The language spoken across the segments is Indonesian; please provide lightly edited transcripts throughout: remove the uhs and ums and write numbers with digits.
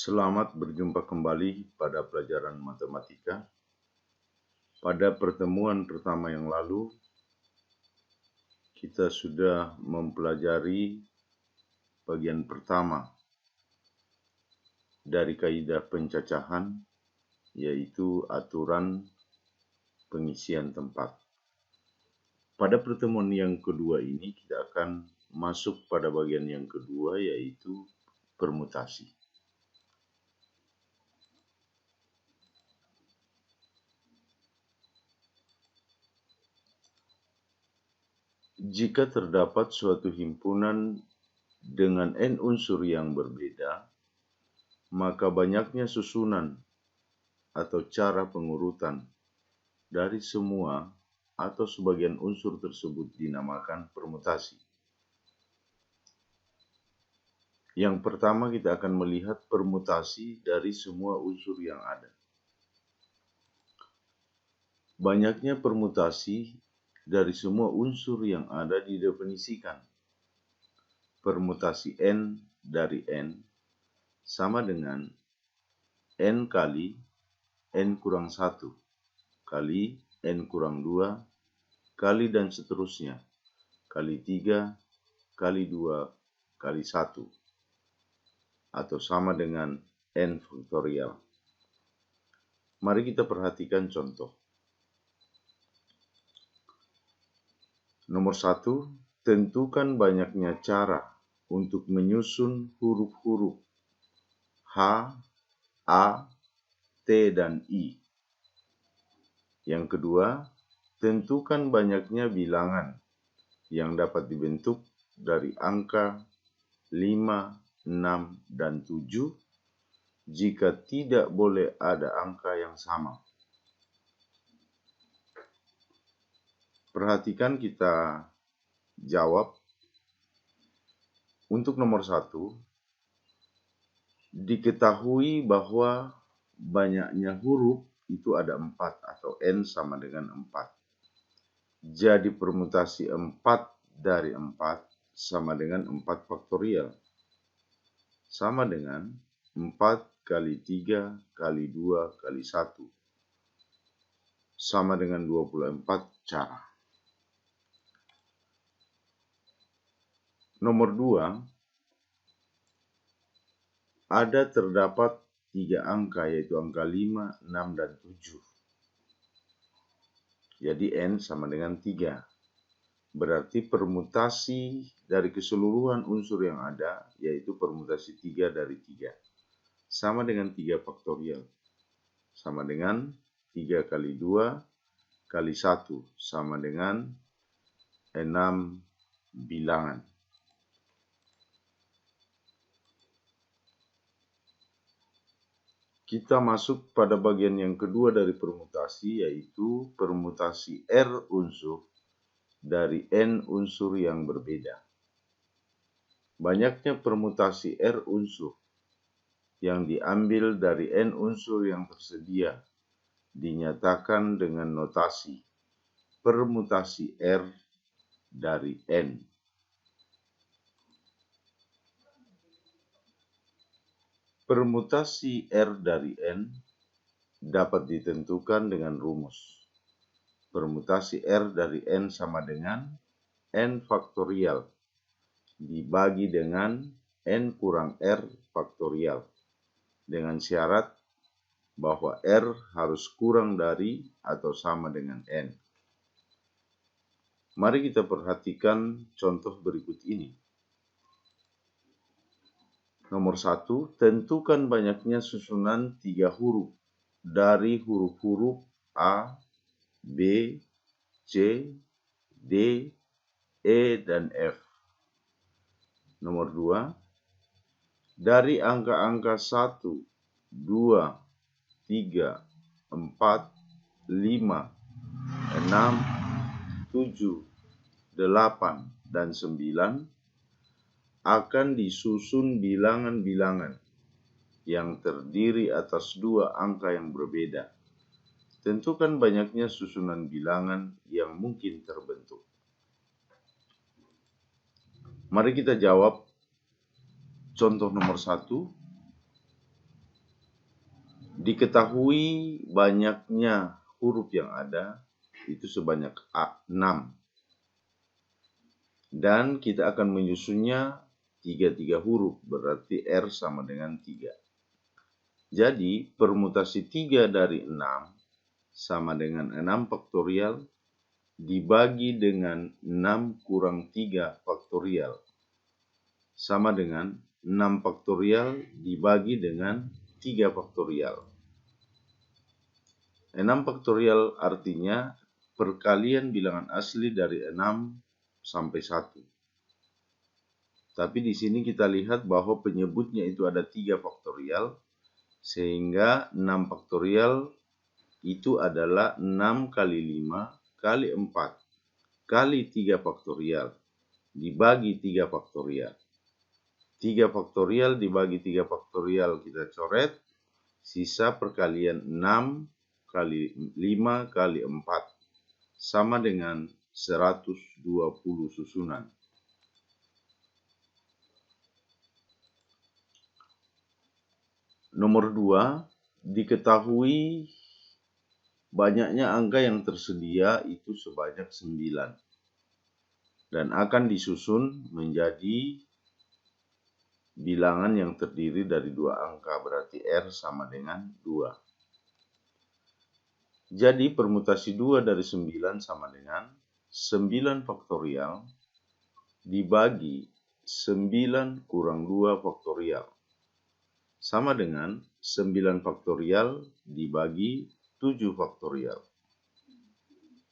Selamat berjumpa kembali pada pelajaran matematika. Pada pertemuan pertama yang lalu, kita sudah mempelajari bagian pertama dari kaidah pencacahan, yaitu aturan pengisian tempat. Pada pertemuan yang kedua ini, kita akan masuk pada bagian yang kedua, yaitu permutasi. Jika terdapat suatu himpunan dengan n unsur yang berbeda, maka banyaknya susunan atau cara pengurutan dari semua atau sebagian unsur tersebut dinamakan permutasi. Yang pertama, kita akan melihat permutasi dari semua unsur yang ada. Banyaknya permutasi dari semua unsur yang ada didefinisikan. Permutasi n dari n sama dengan n kali n kurang 1 kali n kurang 2 kali dan seterusnya kali 3 kali 2 kali 1 atau sama dengan n faktorial. Mari kita perhatikan contoh. Nomor 1, tentukan banyaknya cara untuk menyusun huruf-huruf H, A, T, dan I. Yang kedua, tentukan banyaknya bilangan yang dapat dibentuk dari angka 5, 6, dan 7 jika tidak boleh ada angka yang sama. Perhatikan, kita jawab. Untuk nomor 1, diketahui bahwa banyaknya huruf itu ada 4 atau n sama dengan 4. Jadi permutasi 4 dari 4 sama dengan 4 faktorial. Sama dengan 4 kali 3 kali 2 kali 1. Sama dengan 24 cara. Nomor 2, ada terdapat 3 angka, yaitu angka 5, 6, dan 7. Jadi n sama dengan 3. Berarti permutasi dari keseluruhan unsur yang ada, yaitu permutasi 3 dari 3. Sama dengan 3 faktorial. Sama dengan 3 kali 2 kali 1. Sama dengan 6 bilangan. Kita masuk pada bagian yang kedua dari permutasi, yaitu permutasi R unsur dari N unsur yang berbeda. Banyaknya permutasi R unsur yang diambil dari N unsur yang tersedia dinyatakan dengan notasi permutasi R dari N. Permutasi R dari N dapat ditentukan dengan rumus. Permutasi R dari N sama dengan N faktorial dibagi dengan N kurang R faktorial, dengan syarat bahwa R harus kurang dari atau sama dengan N. Mari kita perhatikan contoh berikut ini. Nomor 1, tentukan banyaknya susunan 3 huruf dari huruf-huruf A, B, C, D, E, dan F. Nomor 2, dari angka-angka 1, 2, 3, 4, 5, 6, 7, 8, dan 9 akan disusun bilangan-bilangan yang terdiri atas 2 angka yang berbeda. Tentukan banyaknya susunan bilangan yang mungkin terbentuk. Mari kita jawab contoh nomor 1. Diketahui banyaknya huruf yang ada, itu sebanyak 6. Dan kita akan menyusunnya 3 huruf, berarti R sama dengan 3. Jadi, permutasi 3 dari 6 sama dengan 6 faktorial dibagi dengan 6 kurang 3 faktorial sama dengan 6 faktorial dibagi dengan 3 faktorial. 6 faktorial artinya perkalian bilangan asli dari 6 sampai 1. Tapi di sini kita lihat bahwa penyebutnya itu ada 3 faktorial, sehingga 6 faktorial itu adalah 6 kali 5 kali 4 kali 3 faktorial dibagi 3 faktorial. 3 faktorial dibagi 3 faktorial kita coret, sisa perkalian 6 kali 5 kali 4 sama dengan 120 susunan. Nomor 2, diketahui banyaknya angka yang tersedia itu sebanyak 9 dan akan disusun menjadi bilangan yang terdiri dari 2 angka, berarti R sama dengan 2. Jadi permutasi 2 dari 9 sama dengan 9 faktorial dibagi 9 kurang 2 faktorial sama dengan 9 faktorial dibagi 7 faktorial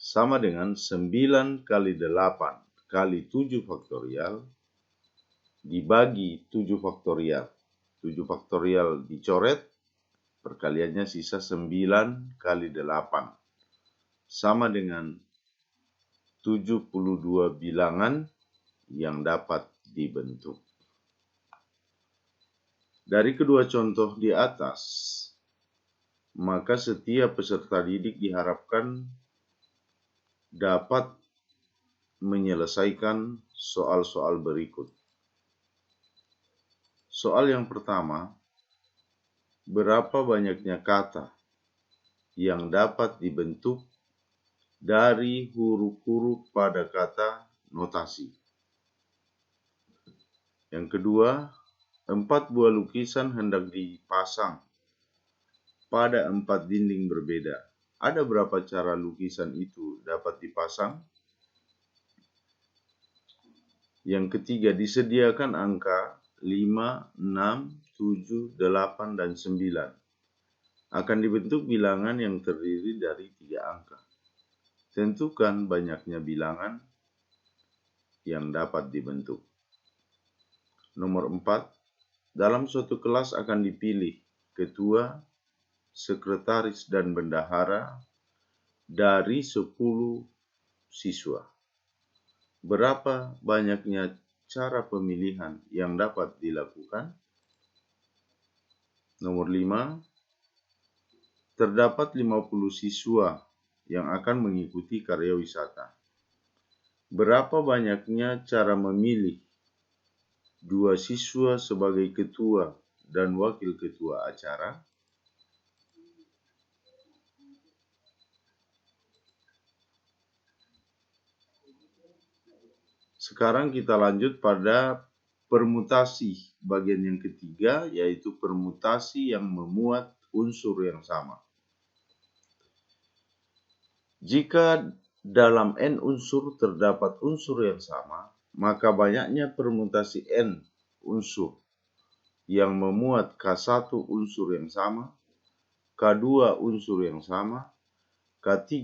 sama dengan 9 kali 8 kali 7 faktorial dibagi 7 faktorial. 7 faktorial dicoret, perkaliannya sisa 9 kali 8 sama dengan 72 bilangan yang dapat dibentuk. Dari kedua contoh di atas, maka setiap peserta didik diharapkan dapat menyelesaikan soal-soal berikut. Soal yang pertama, berapa banyaknya kata yang dapat dibentuk dari huruf-huruf pada kata notasi? Yang kedua, 4 buah lukisan hendak dipasang pada 4 dinding berbeda. Ada berapa cara lukisan itu dapat dipasang? Yang ketiga, disediakan angka 5, 6, 7, 8, dan 9. Akan dibentuk bilangan yang terdiri dari 3 angka. Tentukan banyaknya bilangan yang dapat dibentuk. Nomor 4, dalam suatu kelas akan dipilih ketua, sekretaris, dan bendahara dari 10 siswa. Berapa banyaknya cara pemilihan yang dapat dilakukan? Nomor 5, terdapat 50 siswa yang akan mengikuti karya wisata. Berapa banyaknya cara memilih 2 siswa sebagai ketua dan wakil ketua acara? Sekarang kita lanjut pada permutasi bagian yang ketiga, yaitu permutasi yang memuat unsur yang sama. Jika dalam n unsur terdapat unsur yang sama, maka banyaknya permutasi n unsur yang memuat K1 unsur yang sama, K2 unsur yang sama, K3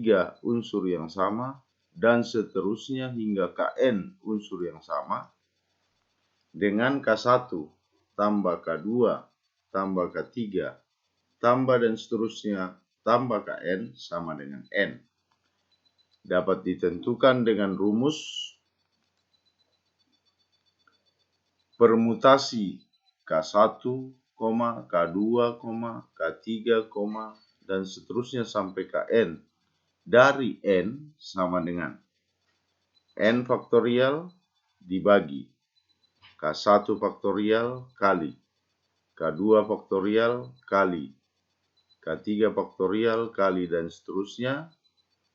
unsur yang sama, dan seterusnya hingga Kn unsur yang sama, dengan K1 tambah K2 tambah K3 tambah dan seterusnya tambah Kn sama dengan N. Dapat ditentukan dengan rumus permutasi K1, K2, K3, dan seterusnya sampai Kn dari N sama dengan N faktorial dibagi K1 faktorial kali K2 faktorial kali K3 faktorial kali dan seterusnya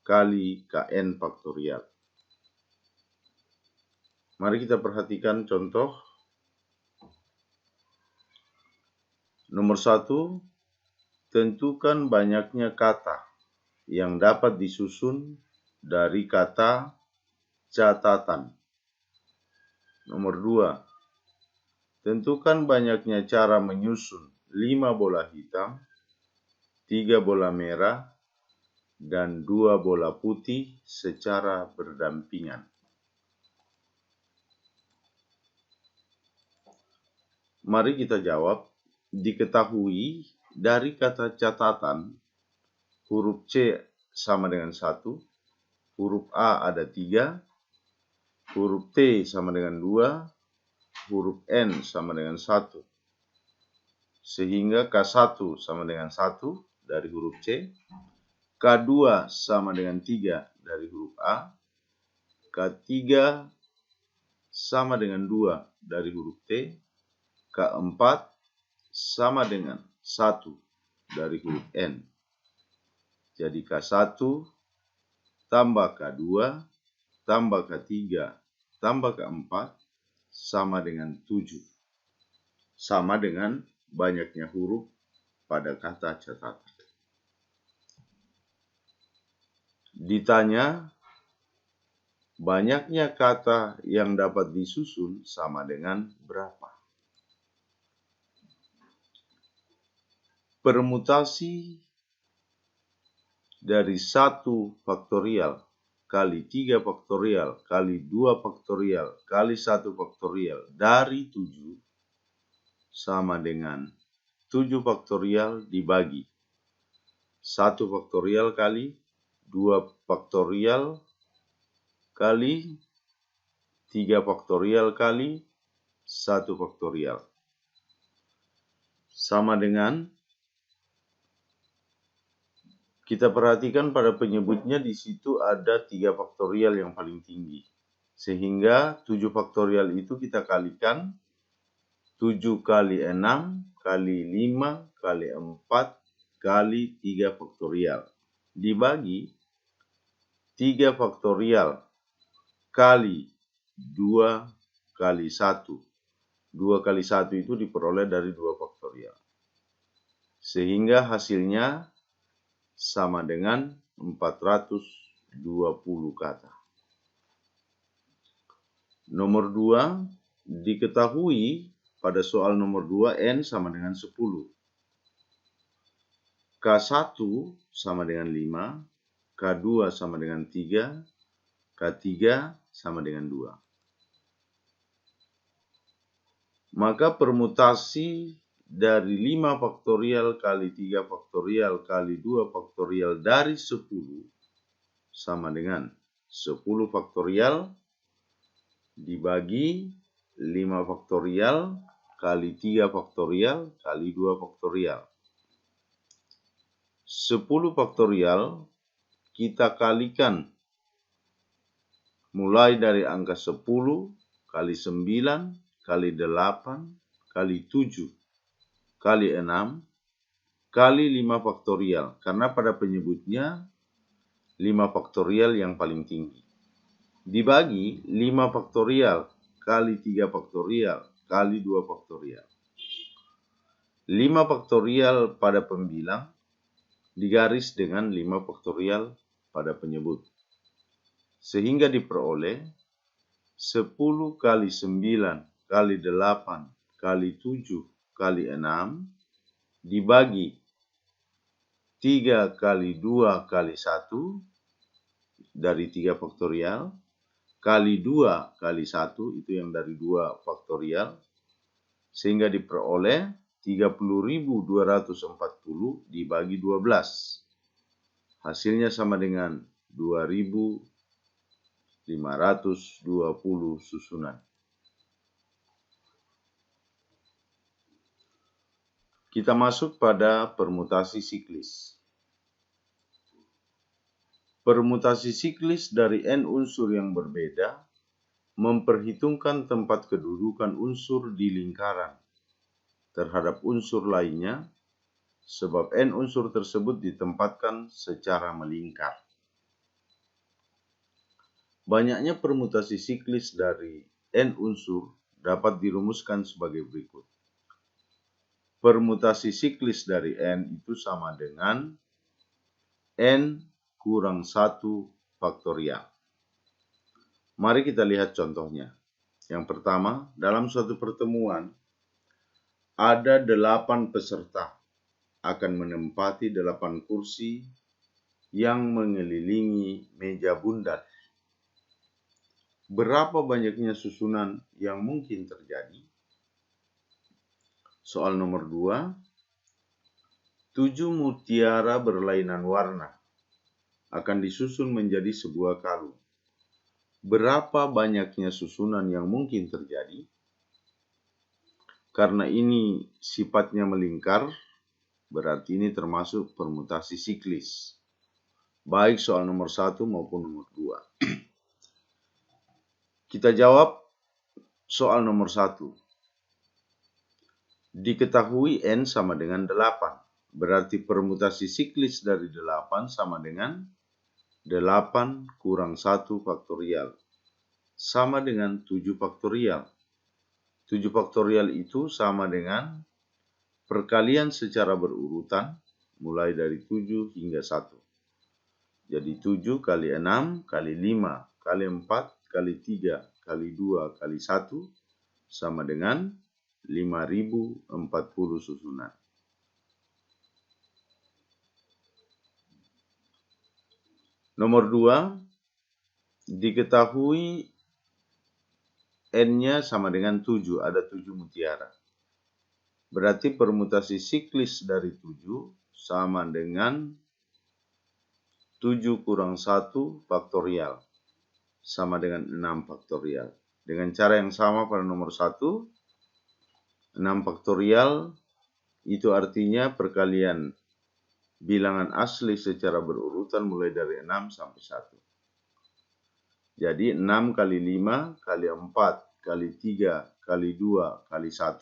kali Kn faktorial. Mari kita perhatikan contoh. Nomor 1, tentukan banyaknya kata yang dapat disusun dari kata catatan. Nomor 2, tentukan banyaknya cara menyusun 5 bola hitam, 3 bola merah, dan 2 bola putih secara berdampingan. Mari kita jawab. Diketahui dari kata catatan, huruf C sama dengan 1, huruf A ada 3, huruf T sama dengan 2, huruf N sama dengan 1. Sehingga K1 sama dengan 1 dari huruf C, K2 sama dengan 3 dari huruf A, K3 sama dengan 2 dari huruf T, K4 sama dengan 1 dari huruf N. Jadi K1 tambah K2 tambah K3 tambah K4 sama dengan 7. Sama dengan banyaknya huruf pada kata catatan. Ditanya, banyaknya kata yang dapat disusun sama dengan berapa? Permutasi dari 1 faktorial kali 3 faktorial kali 2 faktorial kali 1 faktorial dari 7 sama dengan 7 faktorial dibagi 1 faktorial kali 2 faktorial kali 3 faktorial kali 1 faktorial. Sama dengan, kita perhatikan pada penyebutnya di situ ada 3 faktorial yang paling tinggi. Sehingga 7 faktorial itu kita kalikan 7 kali 6 kali 5 kali 4 kali 3 faktorial. Dibagi 3 faktorial kali 2 kali 1. 2 kali 1 itu diperoleh dari 2 faktorial. Sehingga hasilnya sama dengan 420 kata. Nomor 2, diketahui pada soal nomor 2 N sama dengan 10. K1 sama dengan 5, K2 sama dengan 3, K3 sama dengan 2. Maka permutasi dari 5 faktorial kali 3 faktorial kali 2 faktorial dari 10 sama dengan 10 faktorial dibagi 5 faktorial kali 3 faktorial kali 2 faktorial. 10 faktorial kita kalikan mulai dari angka 10 kali 9 kali 8 kali 7 kali 6 kali 5 faktorial. Karena pada penyebutnya 5 faktorial yang paling tinggi. Dibagi 5 faktorial kali 3 faktorial kali 2 faktorial. 5 faktorial pada pembilang digaris dengan 5 faktorial pada penyebut. Sehingga diperoleh 10 kali 9 kali 8 kali 7 kali 6 dibagi 3 kali 2 kali 1 dari 3 faktorial kali 2 kali 1 itu yang dari 2 faktorial sehingga diperoleh 30.240 dibagi 12. Hasilnya sama dengan 2.520 susunan. Kita masuk pada permutasi siklis. Permutasi siklis dari N unsur yang berbeda memperhitungkan tempat kedudukan unsur di lingkaran terhadap unsur lainnya sebab n unsur tersebut ditempatkan secara melingkar. Banyaknya permutasi siklis dari n unsur dapat dirumuskan sebagai berikut. Permutasi siklis dari n itu sama dengan n kurang 1 faktorial. Mari kita lihat contohnya. Yang pertama, dalam suatu pertemuan, ada 8 peserta akan menempati 8 kursi yang mengelilingi meja bundar. Berapa banyaknya susunan yang mungkin terjadi? Soal nomor 2, 7 mutiara berlainan warna akan disusun menjadi sebuah kalung. Berapa banyaknya susunan yang mungkin terjadi? Karena ini sifatnya melingkar, berarti ini termasuk permutasi siklis. Baik soal nomor 1 maupun nomor 2. Kita jawab soal nomor 1. Diketahui n sama dengan 8. Berarti permutasi siklis dari 8 sama dengan 8 kurang 1 faktorial. Sama dengan 7 faktorial. 7 faktorial itu sama dengan perkalian secara berurutan mulai dari 7 hingga 1. Jadi 7 kali 6 kali 5 kali 4 kali 3 kali 2 kali 1 sama dengan 5040 susunan. Nomor 2, diketahui n-nya sama dengan 7, ada 7 mutiara. Berarti permutasi siklis dari 7 sama dengan 7 kurang 1 faktorial, sama dengan 6 faktorial. Dengan cara yang sama pada nomor 1, 6 faktorial itu artinya perkalian bilangan asli secara berurutan mulai dari 6 sampai 1. Jadi 6 kali 5 kali 4 kali 3 kali 2 kali 1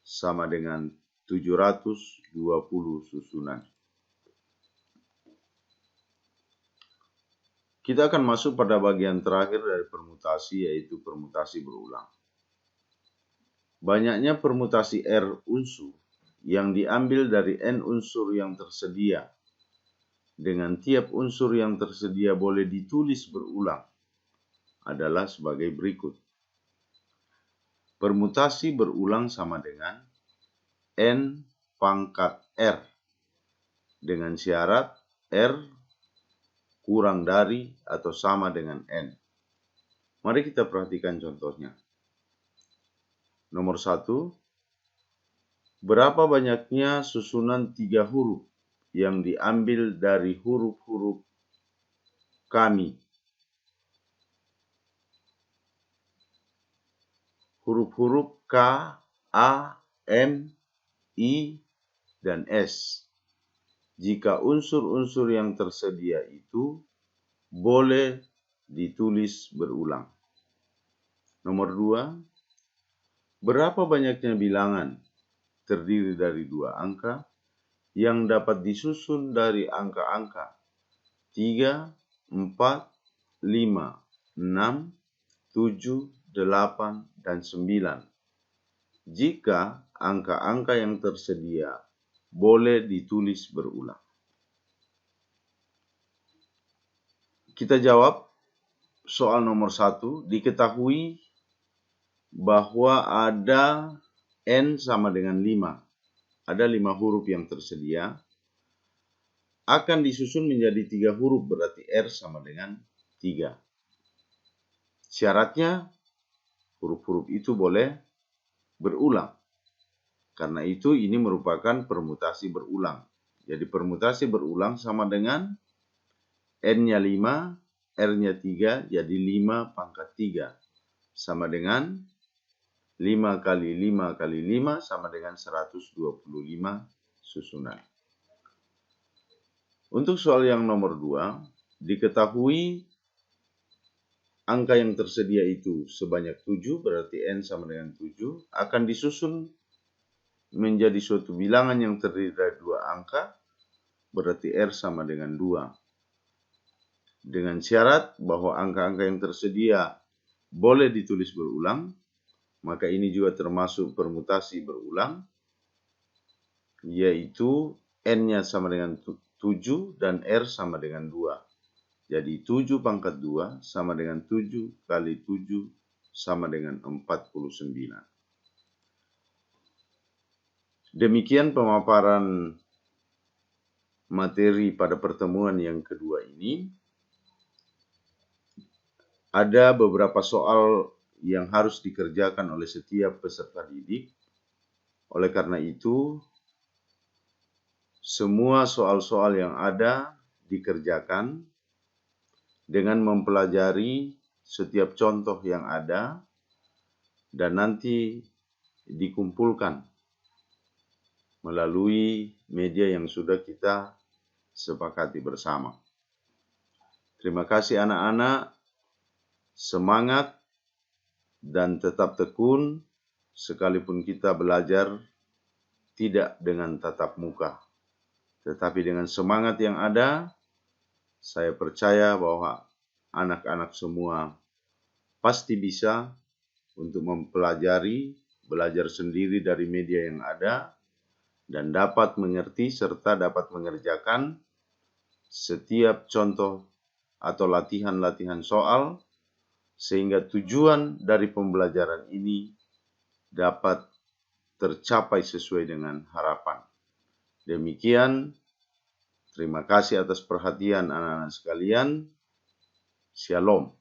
sama dengan 720 susunan. Kita akan masuk pada bagian terakhir dari permutasi, yaitu permutasi berulang. Banyaknya permutasi R unsur yang diambil dari N unsur yang tersedia, dengan tiap unsur yang tersedia boleh ditulis berulang, adalah sebagai berikut. Permutasi berulang sama dengan N pangkat R, dengan syarat R kurang dari atau sama dengan N. Mari kita perhatikan contohnya. Nomor 1, berapa banyaknya susunan 3 huruf yang diambil dari huruf-huruf kami? Huruf-huruf K, A, M, I, dan S. Jika unsur-unsur yang tersedia itu boleh ditulis berulang. Nomor 2, berapa banyaknya bilangan terdiri dari 2 angka yang dapat disusun dari angka-angka 3, 4, 5, 6, 7, 8, dan 9. Jika angka-angka yang tersedia boleh ditulis berulang. Kita jawab soal nomor 1, diketahui bahwa ada N sama dengan 5. Ada 5 huruf yang tersedia. Akan disusun menjadi 3 huruf, berarti R sama dengan 3. Syaratnya huruf-huruf itu boleh berulang. Karena itu ini merupakan permutasi berulang. Jadi permutasi berulang sama dengan N-nya 5, R-nya 3, jadi 5 pangkat 3. Sama dengan 5 kali 5 kali 5 sama dengan 125 susunan. Untuk soal yang nomor 2, diketahui angka yang tersedia itu sebanyak 7, berarti N sama dengan 7, akan disusun menjadi suatu bilangan yang terdiri dari 2 angka, berarti R sama dengan 2. Dengan syarat bahwa angka-angka yang tersedia boleh ditulis berulang, maka ini juga termasuk permutasi berulang, yaitu N-nya sama dengan 7 dan R sama dengan 2. Jadi 7 pangkat 2 sama dengan 7 kali 7 sama dengan 49. Demikian pemaparan materi pada pertemuan yang kedua ini. Ada beberapa soal yang harus dikerjakan oleh setiap peserta didik. Oleh karena itu, semua soal-soal yang ada dikerjakan dengan mempelajari setiap contoh yang ada dan nanti dikumpulkan melalui media yang sudah kita sepakati bersama. Terima kasih anak-anak, semangat dan tetap tekun sekalipun kita belajar tidak dengan tatap muka. Tetapi dengan semangat yang ada, saya percaya bahwa anak-anak semua pasti bisa untuk mempelajari, belajar sendiri dari media yang ada, dan dapat mengerti serta dapat mengerjakan setiap contoh atau latihan-latihan soal, sehingga tujuan dari pembelajaran ini dapat tercapai sesuai dengan harapan. Demikian, terima kasih atas perhatian anak-anak sekalian. Shalom.